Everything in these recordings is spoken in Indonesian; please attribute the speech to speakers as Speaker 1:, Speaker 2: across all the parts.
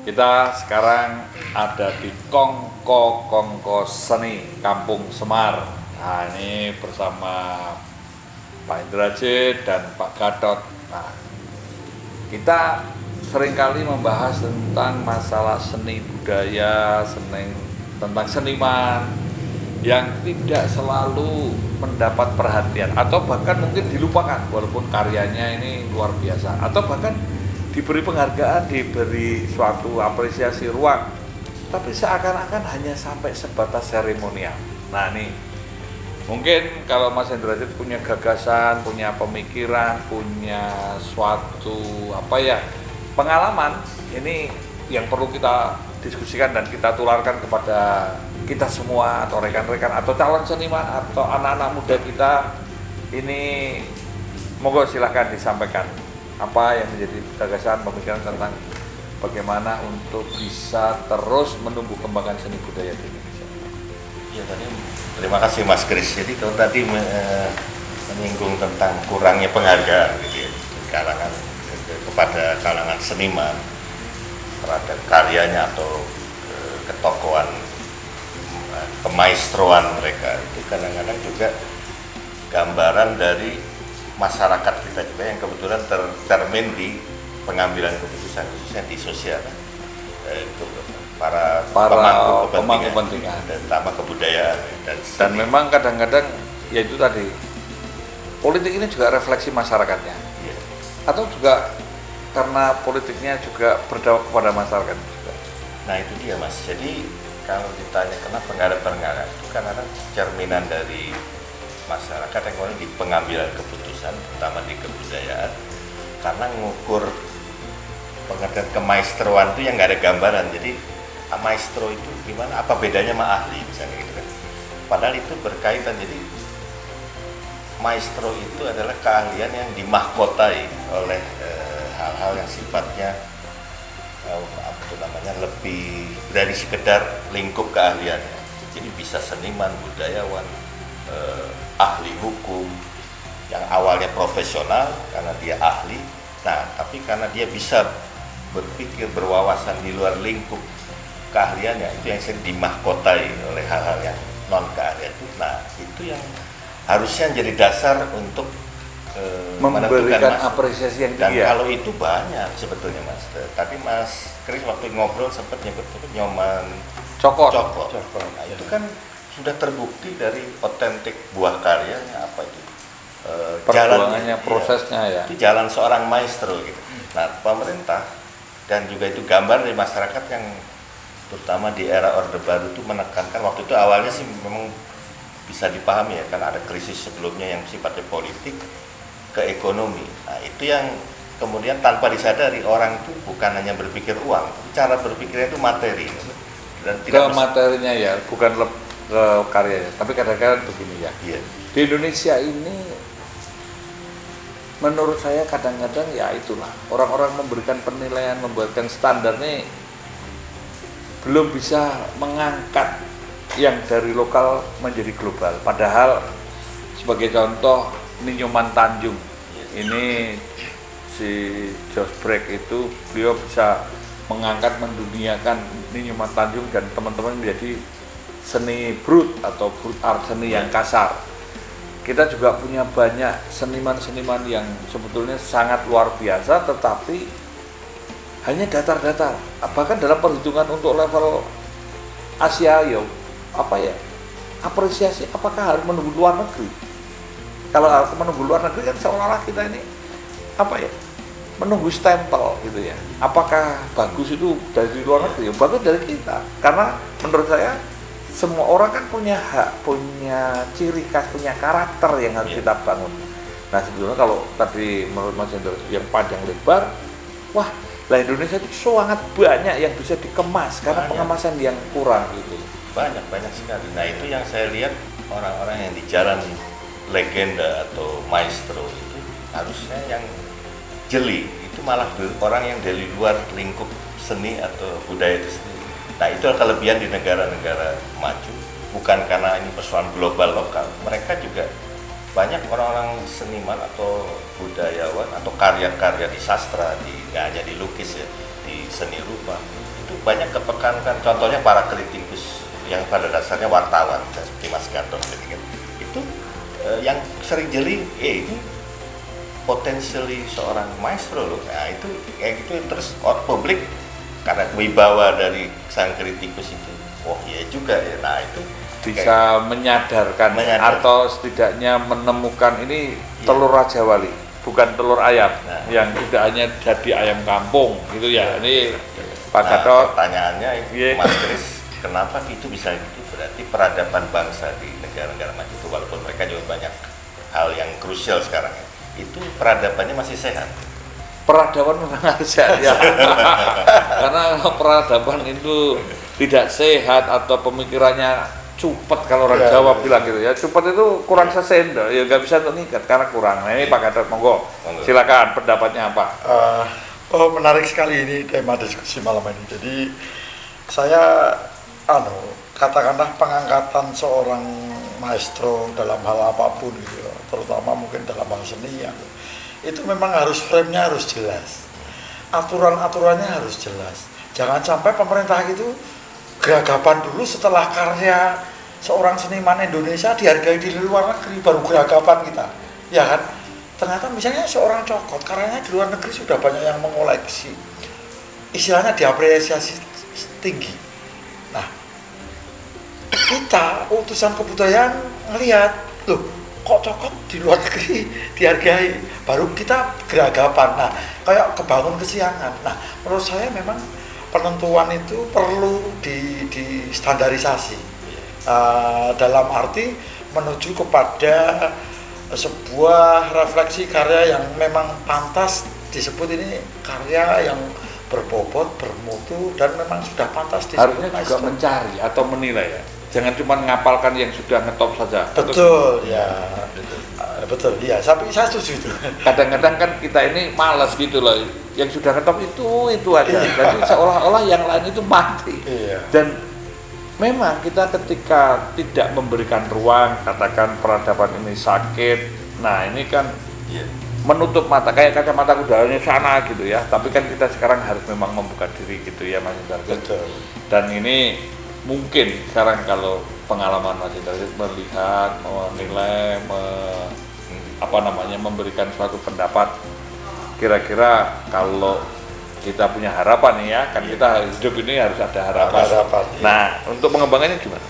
Speaker 1: Kita sekarang ada di Kongko Seni, Kampung Semar. Nah, ini bersama Pak Indrajit dan Pak Gatot. Nah, kita seringkali membahas tentang masalah seni budaya, tentang seniman yang tidak selalu mendapat perhatian atau bahkan mungkin dilupakan walaupun karyanya ini luar biasa, atau bahkan diberi penghargaan, diberi suatu apresiasi ruang, tapi seakan-akan hanya sampai sebatas seremonial. Nah, nih mungkin kalau Mas Indrajit punya gagasan, punya pemikiran, punya suatu pengalaman, ini yang perlu kita diskusikan dan kita tularkan kepada kita semua atau rekan-rekan atau calon seniman atau anak-anak muda kita. Ini monggo silahkan disampaikan apa yang menjadi gagasan pemikiran tentang bagaimana untuk bisa terus menumbuh kembangkan seni budaya di Indonesia.
Speaker 2: Ya, tadi terima kasih Mas Kris. Jadi kalau tadi menyinggung tentang kurangnya penghargaan gitu ya, kepada kalangan seniman terhadap karyanya atau ketokohan, kemaestroan mereka, itu kadang-kadang juga gambaran dari masyarakat kita juga yang kebetulan tercermin di pengambilan keputusan, khususnya di sosial, para pemangku kepentingan dan terutama kebudayaan dan
Speaker 1: memang kadang-kadang ya itu tadi, politik ini juga refleksi masyarakatnya ya. Atau juga karena politiknya juga berdampak kepada masyarakat juga.
Speaker 2: Nah itu dia Mas, jadi kalau ditanya kenapa nggak ada penghargaan, itu karena cerminan dari masyarakat yang kemudian di pengambilan keputusan, terutama di kebudayaan, karena mengukur pengertian kemaestroan itu yang nggak ada gambaran. Jadi maestro itu gimana? Apa bedanya sama ahli misalnya gitu kan? Padahal itu berkaitan. Jadi maestro itu adalah keahlian yang dimahkotai oleh hal-hal yang sifatnya lebih dari sekedar lingkup keahliannya. Jadi bisa seniman, budayawan, ahli hukum yang awalnya profesional karena dia ahli, nah tapi karena dia bisa berpikir, berwawasan di luar lingkup keahliannya, itu yang sering dimahkotai oleh hal-hal yang non keahlian itu. Nah itu yang harusnya jadi dasar untuk
Speaker 1: memberikan apresiasi yang tinggi.
Speaker 2: Dan kalau itu banyak sebetulnya Mas. Tadi Mas Kris waktu ngobrol sempat nyebut nyoman cokor. Nah, itu kan sudah terbukti dari otentik buah karyanya, apa itu
Speaker 1: perjuangannya, prosesnya ya.
Speaker 2: Itu jalan seorang maestro gitu. Nah pemerintah dan juga itu gambar dari masyarakat yang terutama di era Orde Baru itu menekankan, waktu itu awalnya sih memang bisa dipahami ya, karena ada krisis sebelumnya yang sifatnya politik ke ekonomi. Nah itu yang kemudian tanpa disadari orang itu bukan hanya berpikir uang, cara berpikirnya itu materi dan
Speaker 1: tidak materinya ya, bukan ke karyanya. Tapi kadang-kadang begini ya,
Speaker 2: iya.
Speaker 1: Di Indonesia ini menurut saya kadang-kadang ya itulah, orang-orang memberikan penilaian, membuatkan standar nih belum bisa mengangkat yang dari lokal menjadi global. Padahal sebagai contoh Nyoman Tanjung, ini si Josh Break itu beliau bisa mengangkat, menduniakan Nyoman Tanjung dan teman-teman menjadi seni brut atau brut art, seni yang kasar. Kita juga punya banyak seniman-seniman yang sebetulnya sangat luar biasa, tetapi hanya datar-datar. Bahkan dalam perhitungan untuk level Asia ya, apresiasi apakah harus menunggu luar negeri? Kalau menunggu luar negeri kan seolah-olah kita ini menunggu stempel gitu ya. Apakah bagus itu dari luar negeri? Bagus dari kita. Karena menurut saya semua orang kan punya hak, punya ciri khas, punya karakter yang harus kita bangun. Nah sebetulnya kalau tadi menurut Mas Hendro yang panjang lebar, wah lah Indonesia itu sangat banyak yang bisa dikemas karena pengemasan yang kurang gitu.
Speaker 2: Banyak sekali. Nah itu yang saya lihat, orang-orang yang di jalan legenda atau maestro itu harusnya yang jeli, itu malah orang yang dari luar lingkup seni atau budaya itu sendiri. Nah itu kelebihan di negara-negara maju, bukan karena ini persoalan global lokal. Mereka juga banyak orang-orang seniman atau budayawan atau karya-karya di sastra, nggak hanya di lukis ya, di seni rupa, itu banyak kepekankan, contohnya para kritikus yang pada dasarnya wartawan seperti Mas Gatot gitu kan. Itu yang sering jeli, ini potensially seorang maestro loh. Nah itu kayak gitu, terus publik karena wibawa dari sang kritikus itu, oh iya juga ya. Nah itu
Speaker 1: bisa menyadarkan atau setidaknya menemukan ini telur Raja Wali, bukan telur ayam, yang tidak hanya jadi ayam kampung gitu ya. Ini Pak Gatot.
Speaker 2: Pertanyaannya Mas Kris, kenapa itu bisa gitu? Berarti peradaban bangsa di negara-negara maju itu, walaupun mereka juga banyak hal yang krusial sekarang, itu peradabannya masih sehat.
Speaker 1: Peradaban memang harus sehat ya. Karena peradaban itu tidak sehat atau pemikirannya cupet, kalau orang Jawa bilang gitu ya. Cupet itu kurang sesendok, ya nggak bisa untuk ngikat karena kurang. Nah ini Pak Gatot, monggo. Silakan pendapatnya apa?
Speaker 3: Menarik sekali ini tema diskusi malam ini. Jadi saya katakanlah pengangkatan seorang maestro dalam hal apapun gitu, terutama mungkin dalam hal seni ya, itu memang harus frame-nya harus jelas, aturan-aturannya harus jelas. Jangan sampai pemerintah itu geragapan dulu setelah karya seorang seniman Indonesia dihargai di luar negeri baru geragapan kita, ya kan? Ternyata misalnya seorang Cokot karyanya di luar negeri sudah banyak yang mengoleksi, istilahnya diapresiasi tinggi. Nah, kita utusan kebudayaan ngelihat, loh kok Cokot di luar negeri dihargai, baru kita geragapan. Nah, kayak kebangun kesiangan. Nah, menurut saya memang penentuan itu perlu di standarisasi dalam arti menuju kepada sebuah refleksi karya yang memang pantas disebut ini karya yang berbobot, bermutu, dan memang sudah pantas disebut.
Speaker 1: Harusnya juga mencari atau menilai ya. Jangan cuma ngapalkan yang sudah ngetop saja.
Speaker 3: Betul, ya. Betul, ya. Tapi saya setuju itu.
Speaker 1: Kadang-kadang kan kita ini malas gitu loh. Yang sudah ngetop itu aja. Jadi seolah-olah yang lain itu mati.
Speaker 3: Iya.
Speaker 1: Dan memang kita ketika tidak memberikan ruang, katakan peradaban ini sakit. Nah, ini kan menutup mata, kayak kacamata kudanya sana gitu ya. Tapi kan kita sekarang harus memang membuka diri gitu ya, Mas Indra.
Speaker 3: Betul.
Speaker 1: Dan ini mungkin sekarang kalau pengalaman Mas Indra melihat, menilai, memberikan suatu pendapat, kira-kira kalau kita punya harapan nih ya, kan kita hidup ini harus ada harapan. Nah, untuk pengembangannya gimana?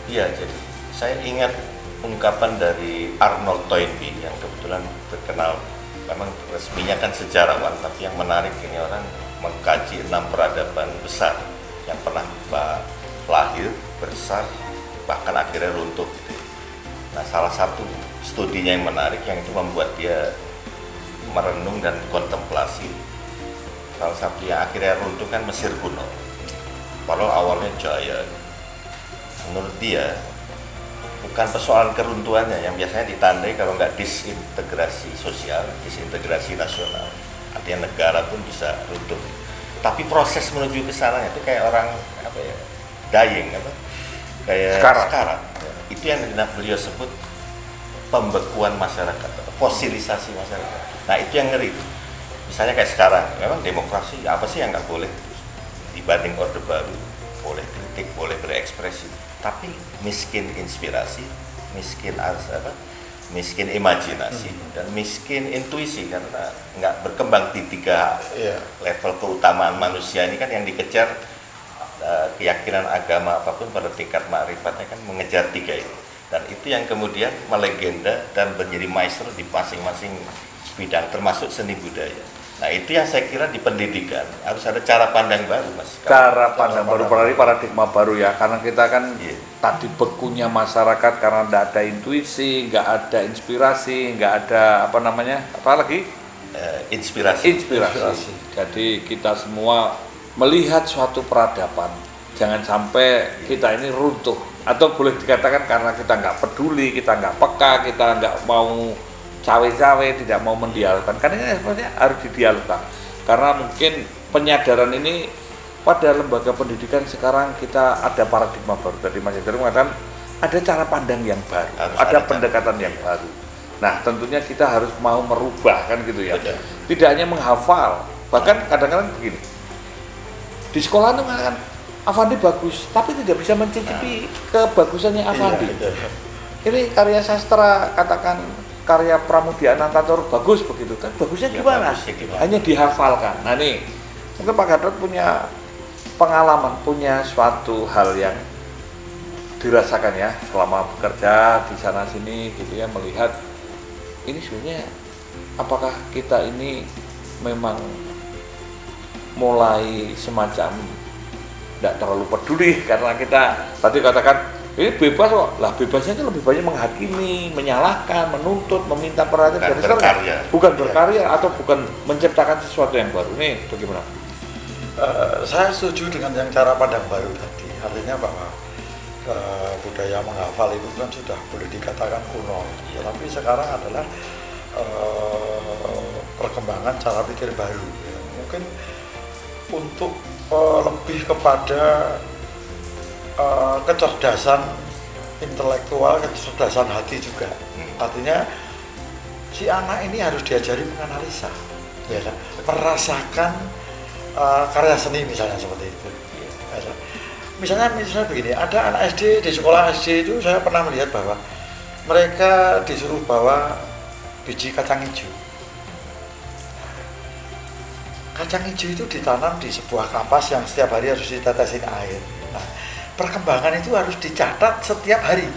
Speaker 2: Iya, jadi saya ingat ungkapan dari Arnold Toynbee yang kebetulan terkenal, memang resminya kan sejarawan, tapi yang menarik ini orang mengkaji 6 peradaban besar yang pernah lahir, besar, bahkan akhirnya runtuh gitu. Nah, salah satu studinya yang menarik yang itu membuat dia merenung dan kontemplasi. Salah satu yang akhirnya runtuh kan Mesir kuno. Padahal awalnya jaya. Menurut dia bukan persoalan keruntuhannya yang biasanya ditandai kalau nggak disintegrasi sosial, disintegrasi nasional. Artinya negara pun bisa runtuh. Tapi proses menuju ke sana itu kayak orang dying kayak sekarat. Itu yang beliau sebut pembekuan masyarakat, fosilisasi masyarakat. Nah, itu yang ngeri. Misalnya kayak sekarang, memang demokrasi apa sih yang nggak boleh dibanding Orde Baru? Boleh kritik, boleh berekspresi, tapi miskin inspirasi, miskin imajinasi, dan miskin intuisi, karena nggak berkembang di 3 level keutamaan manusia ini kan yang dikejar. Keyakinan agama apapun pada tingkat ma'rifatnya kan mengejar 3 itu, dan itu yang kemudian melegenda dan menjadi maestro di masing-masing bidang termasuk seni budaya. Nah, itu yang saya kira di pendidikan harus ada cara pandang baru, Mas.
Speaker 1: Cara pandang baru, paradigma baru ya, karena kita kan tadi bekunya masyarakat karena tidak ada intuisi, nggak ada inspirasi, nggak ada inspirasi. Jadi kita semua melihat suatu peradaban, jangan sampai kita ini runtuh, atau boleh dikatakan karena kita nggak peduli, kita nggak peka, kita nggak mau cawe-cawe, tidak mau mendialogkan. Karena ini sebenarnya harus didialogkan, karena mungkin penyadaran ini pada lembaga pendidikan sekarang kita ada paradigma baru. Tadi Mas Hendra mengatakan ada cara pandang yang baru, ada pendekatan yang baru. Nah, tentunya kita harus mau merubah kan gitu ya. Tidak hanya menghafal, bahkan kadang-kadang begini, di sekolah itu mengatakan Avandi bagus, tapi tidak bisa mencicipi kebagusannya Avandi.
Speaker 3: Iya.
Speaker 1: Ini karya sastra, katakan karya Pramudia Anantatur bagus begitu kan, bagusnya
Speaker 2: Ya,
Speaker 1: gimana?
Speaker 2: bagusnya gimana?
Speaker 1: Hanya dihafalkan. Nah nih, mungkin Pak Gatot punya pengalaman, punya suatu hal yang dirasakan ya selama bekerja di sana sini gitu ya, melihat ini sebenarnya apakah kita ini memang mulai semacam tidak terlalu peduli karena kita tadi katakan ini bebas kok, lah bebasnya itu lebih banyak menghakimi, menyalahkan, menuntut, meminta perhatian
Speaker 2: Bukan
Speaker 1: dari sekarang.
Speaker 2: berkarya.
Speaker 1: Bukan berkarya atau bukan menciptakan sesuatu yang baru. Nih bagaimana?
Speaker 3: Saya setuju dengan yang cara pandang baru tadi, artinya bahwa budaya menghafal itu kan sudah boleh dikatakan kuno, tapi sekarang adalah perkembangan cara pikir baru. Ya. Mungkin untuk lebih kepada kecerdasan intelektual, kecerdasan hati juga. Artinya si anak ini harus diajari menganalisa, ya kan? Merasakan karya seni misalnya seperti itu. Ya kan? Misalnya begini, ada anak SD di sekolah SD itu saya pernah melihat bahwa mereka disuruh bawa biji kacang hijau. Kacang hijau itu ditanam di sebuah kapas yang setiap hari harus ditetesin air. Nah, perkembangan itu harus dicatat setiap hari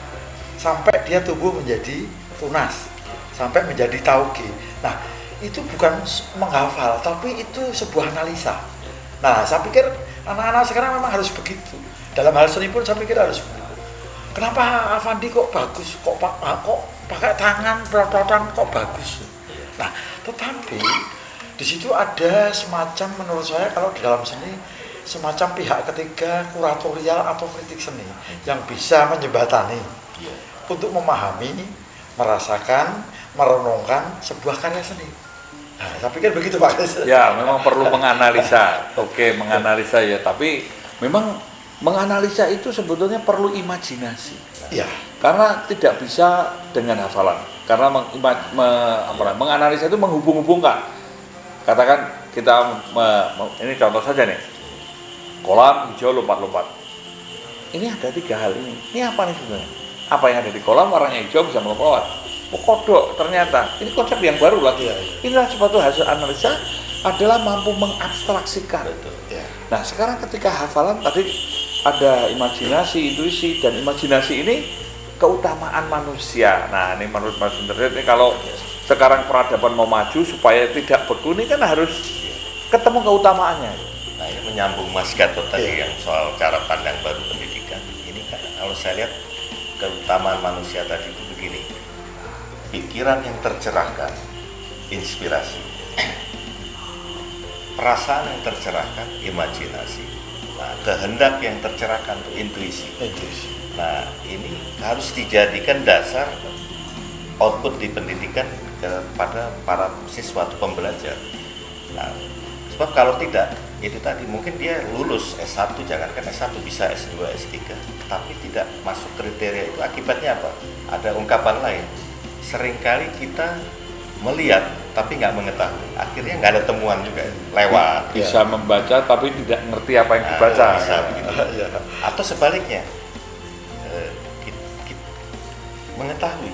Speaker 3: sampai dia tumbuh menjadi tunas, sampai menjadi tauge. Nah, itu bukan menghafal, tapi itu sebuah analisa. Nah, saya pikir anak-anak sekarang memang harus begitu. Dalam hal seni pun saya pikir harus begitu. Kenapa Avandi kok bagus, kok pakai tangan perototan kok bagus? Nah, tetapi di situ ada semacam, menurut saya kalau di dalam seni, semacam pihak ketiga kuratorial atau kritik seni yang bisa menjembatani untuk memahami, merasakan, merenungkan sebuah karya seni. Nah, saya pikir begitu Pak.
Speaker 1: Ya, memang perlu menganalisa. Oke, menganalisa ya, tapi memang menganalisa itu sebetulnya perlu imajinasi.
Speaker 3: Iya.
Speaker 1: Karena tidak bisa dengan hafalan. Karena menganalisa itu menghubung-hubungkan. Katakan kita ini contoh saja nih. Kolam hijau lompat-lompat. Ini ada 3 hal ini. Ini apa nih sebenarnya? Apa yang ada di kolam warnanya hijau bisa melompat? Oh, kodok ternyata. Ini konsep yang baru lagi.
Speaker 3: Iya.
Speaker 1: Inilah suatu hasil analisa adalah mampu mengabstraksikan.
Speaker 3: Ya.
Speaker 1: Nah, sekarang ketika hafalan tadi ada imajinasi, intuisi, dan imajinasi ini keutamaan manusia. Nah, ini menurut Mas Internet ini kalau sekarang peradaban mau maju supaya tidak beku ini kan harus ketemu keutamaannya.
Speaker 2: Nah, ini menyambung Mas Gatot tadi yang soal cara pandang baru pendidikan. Ini kan kalau saya lihat keutamaan manusia tadi itu begini. Pikiran yang tercerahkan, inspirasi. Perasaan yang tercerahkan, imajinasi. Nah, kehendak yang tercerahkan, intuisi. Nah, ini harus dijadikan dasar output di pendidikan kepada para siswa atau pembelajar. Nah, sebab kalau tidak, itu tadi mungkin dia lulus S1, jangankan S1 bisa S2, S3, tapi tidak masuk kriteria itu, akibatnya apa? Ada ungkapan lain. Seringkali kita melihat tapi nggak mengetahui, akhirnya nggak ada temuan juga, lewat.
Speaker 1: Bisa membaca tapi tidak ngerti apa yang dibaca.
Speaker 2: Bisa begitu. Atau sebaliknya, mengetahui,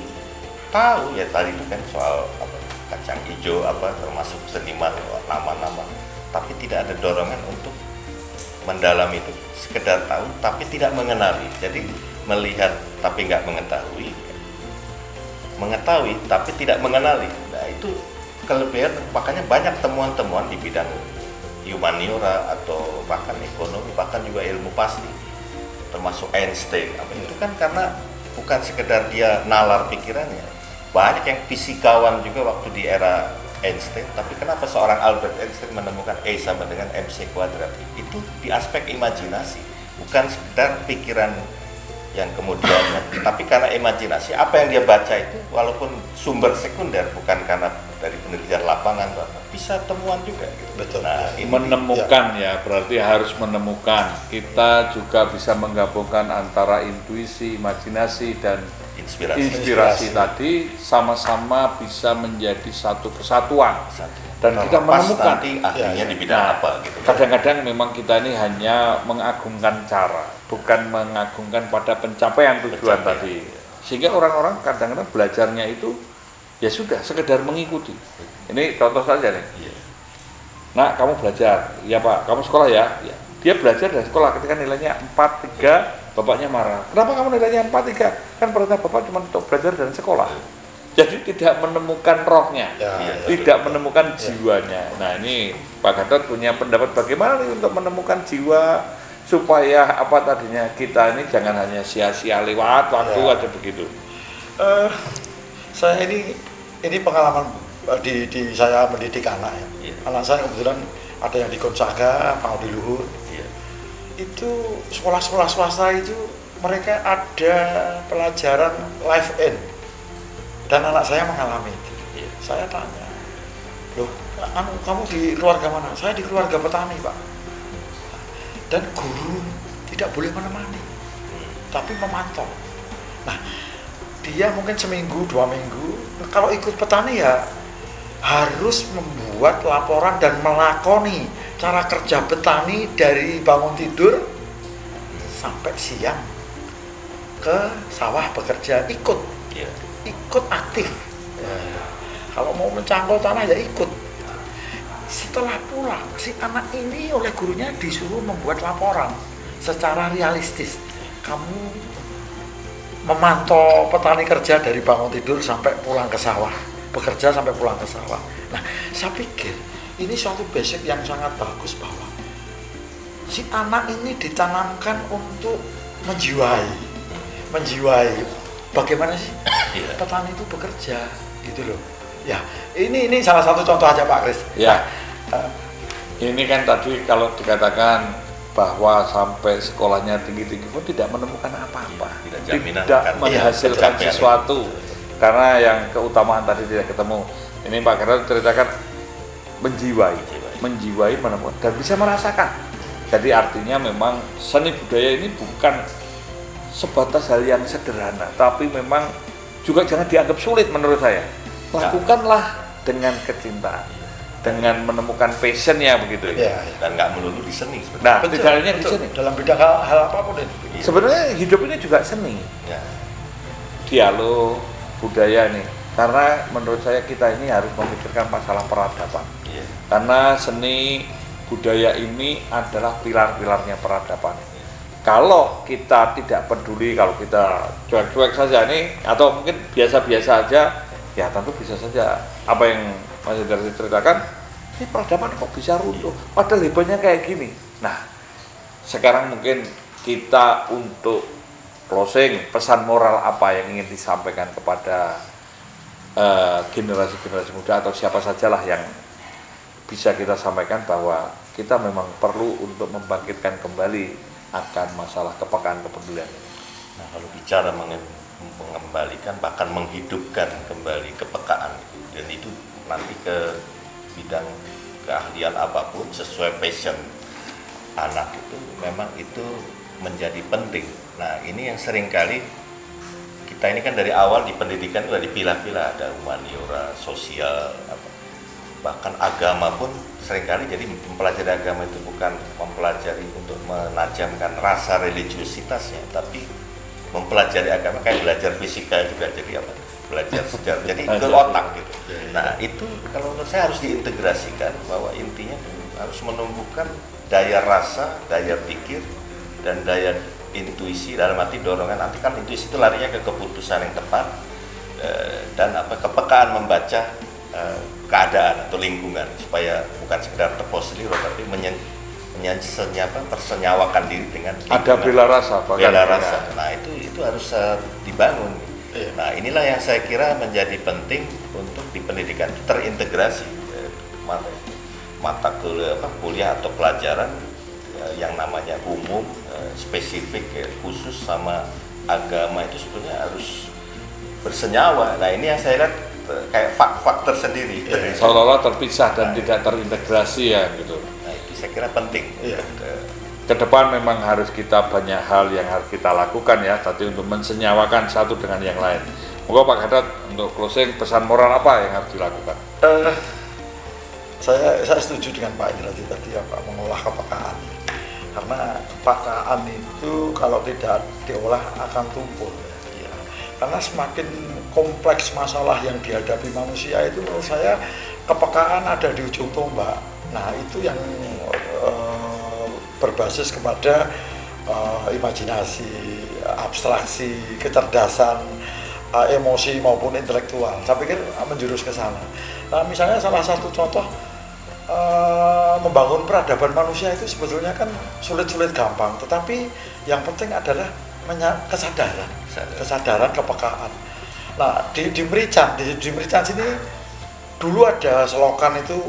Speaker 2: tahu ya tadi itu kan soal kacang hijau termasuk seniman nama-nama, tapi tidak ada dorongan untuk mendalami itu, sekedar tahu tapi tidak mengenali. Jadi melihat tapi nggak mengetahui tapi tidak mengenali. Nah, itu kelebihan, makanya banyak temuan-temuan di bidang humaniora atau bahkan ekonomi, bahkan juga ilmu pasti, termasuk Einstein. Itu kan karena bukan sekedar dia nalar pikirannya. Banyak yang fisikawan juga waktu di era Einstein, tapi kenapa seorang Albert Einstein menemukan E sama dengan MC kuadrat? Itu di aspek imajinasi, bukan sekedar pikiran yang kemudian, tapi karena imajinasi, apa yang dia baca itu walaupun sumber sekunder, bukan karena dari penelitian lapangan, bisa temuan juga gitu.
Speaker 3: Betul.
Speaker 2: Nah, ini
Speaker 1: Menemukan ya, berarti harus menemukan. Kita juga bisa menggabungkan antara intuisi, imajinasi, dan
Speaker 2: inspirasi.
Speaker 1: inspirasi tadi sama-sama bisa menjadi satu kesatuan. dan kita
Speaker 2: pas
Speaker 1: menemukan.
Speaker 2: nanti ahlinya di bidang
Speaker 1: Nah,
Speaker 2: apa gitu.
Speaker 1: kadang-kadang memang kita ini hanya mengagungkan cara, bukan mengagungkan pada pencapaian tujuan
Speaker 2: Pencapaian.
Speaker 1: tadi. Sehingga orang-orang kadang-kadang belajarnya itu ya sudah sekedar mengikuti. Ini contoh saja nih.
Speaker 2: Iya.
Speaker 1: Nah, kamu belajar, ya Pak, kamu sekolah ya? Ya. Dia belajar dari sekolah ketika nilainya 4,3, bapaknya marah. Kenapa kamu nilainya 4,3? Kan perintah bapak cuma untuk belajar dan sekolah. Jadi tidak menemukan rohnya,
Speaker 3: Ya,
Speaker 1: tidak menemukan jiwanya. Nah, ini Pak Gatot punya pendapat bagaimana nih untuk menemukan jiwa supaya apa tadinya kita ini jangan hanya sia-sia lewat waktu
Speaker 3: Ya.
Speaker 1: aja begitu.
Speaker 3: Saya ini pengalaman di saya mendidik anak ya.
Speaker 2: Iya.
Speaker 3: Anak saya kebetulan ada yang di Gonzaga, Pangudi Luhur.
Speaker 2: Iya.
Speaker 3: Itu sekolah-sekolah swasta itu mereka ada pelajaran life in, dan anak saya mengalami itu.
Speaker 2: Iya.
Speaker 3: Saya tanya, loh, kamu di keluarga mana? Saya di keluarga petani, Pak. Dan guru tidak boleh menemani, tapi memantau. Nah, dia mungkin seminggu, 2 minggu, kalau ikut petani ya harus membuat laporan dan melakoni cara kerja petani dari bangun tidur sampai siang ke sawah bekerja, ikut
Speaker 2: Iya.
Speaker 3: aktif. Kalau mau mencangkul tanah ya ikut. Setelah pulang, si anak ini oleh gurunya disuruh membuat laporan secara realistis. Kamu memantau petani kerja dari bangun tidur sampai pulang ke sawah, bekerja sampai pulang ke sawah. Nah, saya pikir ini suatu basic yang sangat bagus bahwa si anak ini ditanamkan untuk menjiwai bagaimana sih
Speaker 2: Iya.
Speaker 3: petani itu bekerja, gitu loh. Ya, ini salah satu contoh aja Pak Kris.
Speaker 1: Ya.
Speaker 3: Nah,
Speaker 1: Ini kan tadi kalau dikatakan bahwa sampai sekolahnya tinggi-tinggi pun tidak menemukan apa-apa,
Speaker 2: Tidak jaminan
Speaker 1: tidak
Speaker 2: kan,
Speaker 1: menghasilkan
Speaker 2: iya,
Speaker 1: sesuatu, karena yang keutamaan tadi tidak ketemu. Ini Pak Gatot ceritakan menjiwai, menemukan dan bisa merasakan. Jadi artinya memang seni budaya ini bukan sebatas hal yang sederhana, tapi memang juga jangan dianggap sulit menurut saya. Lakukanlah dengan kecintaan, dengan menemukan passionnya begitu.
Speaker 3: ya,
Speaker 2: Dan nggak melulu di seni sebenarnya.
Speaker 1: Nah,
Speaker 3: betul,
Speaker 1: tidak hanya di
Speaker 3: betul.
Speaker 1: sini.
Speaker 3: Dalam bidang hal apapun itu.
Speaker 2: Iya.
Speaker 1: Sebenarnya hidup ini juga seni,
Speaker 2: Ya.
Speaker 1: dialog, budaya nih. Karena menurut saya kita ini harus memikirkan masalah peradaban.
Speaker 2: Iya.
Speaker 1: Karena seni budaya ini adalah pilar-pilarnya peradaban. Kalau kita tidak peduli, kalau kita cuek-cuek saja nih, atau mungkin biasa-biasa aja, ya tentu bisa saja apa yang Mas Hendardi ceritakan, ini peradaban kok bisa runtuh, padahal hebatnya kayak gini. Nah, sekarang mungkin kita untuk closing, pesan moral apa yang ingin disampaikan kepada generasi-generasi muda atau siapa sajalah yang bisa kita sampaikan bahwa kita memang perlu untuk membangkitkan kembali akan masalah kepekaan kepedulian.
Speaker 2: Nah, kalau bicara mengembalikan bahkan menghidupkan kembali kepekaan, dan itu nanti ke bidang keahlian apapun sesuai passion anak itu memang itu menjadi penting. Nah, ini yang seringkali kita ini kan dari awal di pendidikan sudah dipilah-pilah, ada humaniora, sosial, bahkan agama pun seringkali jadi mempelajari agama itu bukan mempelajari untuk menajamkan rasa religiositasnya, tapi mempelajari agama kayak belajar fisika juga, jadi apa? Belajar sejarah, jadi ke otak gitu. Nah, itu kalau menurut saya harus diintegrasikan bahwa intinya harus menumbuhkan daya rasa, daya pikir, dan daya intuisi, dalam arti dorongan. Nanti kan intuisi itu larinya ke keputusan yang tepat, dan kepekaan membaca keadaan atau lingkungan, supaya bukan sekedar terposeliru tapi tersenyawakan diri dengan lingkungan.
Speaker 1: Ada bela rasa,
Speaker 2: Bela rasa. Nah, itu harus dibangun. Nah, inilah yang saya kira menjadi penting untuk di pendidikan terintegrasi mata kuliah atau pelajaran yang namanya umum, spesifik, khusus sama agama itu sebetulnya harus bersenyawa. Nah, ini yang saya lihat kayak fak-fak tersendiri.
Speaker 1: Seolah-olah terpisah dan tidak terintegrasi ya gitu.
Speaker 2: Nah, itu saya kira penting.
Speaker 3: Iya.
Speaker 1: Ke depan memang harus kita banyak hal yang harus kita lakukan ya, tadi untuk mensenyawakan satu dengan yang lain. Moga Pak Gatot untuk closing, pesan moral apa yang harus dilakukan?
Speaker 3: saya setuju dengan Pak Indrajit tadi ya Pak, mengolah kepekaan. Karena kepekaan itu kalau tidak diolah akan tumpul. Ya. Karena semakin kompleks masalah yang dihadapi manusia itu menurut saya kepekaan ada di ujung tombak. Nah itu yang berbasis kepada imajinasi, abstraksi, kecerdasan, emosi maupun intelektual. Saya pikir menjurus ke sana. Nah misalnya salah satu contoh membangun peradaban manusia itu sebetulnya kan sulit-sulit gampang, tetapi yang penting adalah kesadaran, kepekaan. Nah di Merican sini dulu ada selokan itu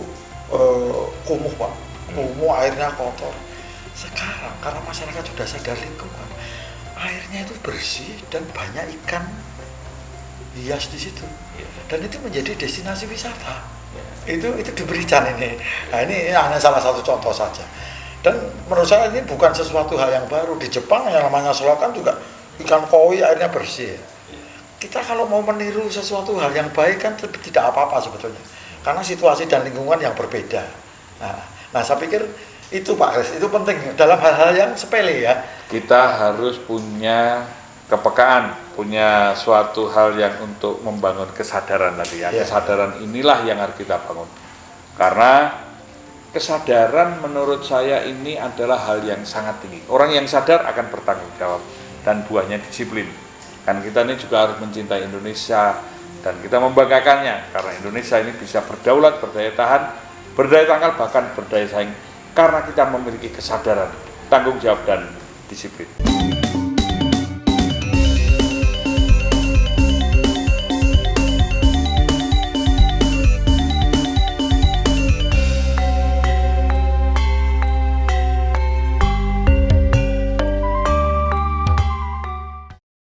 Speaker 3: kumuh Pak, kumuh airnya kotor. Sekarang karena masyarakat sudah sadar lingkungan, airnya itu bersih dan banyak ikan hias di situ, dan itu menjadi destinasi wisata. Itu di Merican ini. Nah ini hanya salah satu contoh saja. Dan menurut saya ini bukan sesuatu hal yang baru. Di Jepang yang namanya selokan juga ikan koi airnya bersih. Kita kalau mau meniru sesuatu hal yang baik kan tidak apa-apa sebetulnya. Karena situasi dan lingkungan yang berbeda. Nah saya pikir itu Pak Kris, itu penting dalam hal-hal yang sepele ya.
Speaker 1: Kita harus punya kepekaan, punya suatu hal yang untuk membangun kesadaran tadi ya. Kesadaran inilah yang harus kita bangun. Karena kesadaran menurut saya ini adalah hal yang sangat tinggi. Orang yang sadar akan bertanggung jawab dan buahnya disiplin. Kan kita ini juga harus mencintai Indonesia dan kita membanggakannya karena Indonesia ini bisa berdaulat, berdaya tahan, berdaya tangkal, bahkan berdaya saing karena kita memiliki kesadaran, tanggung jawab dan disiplin.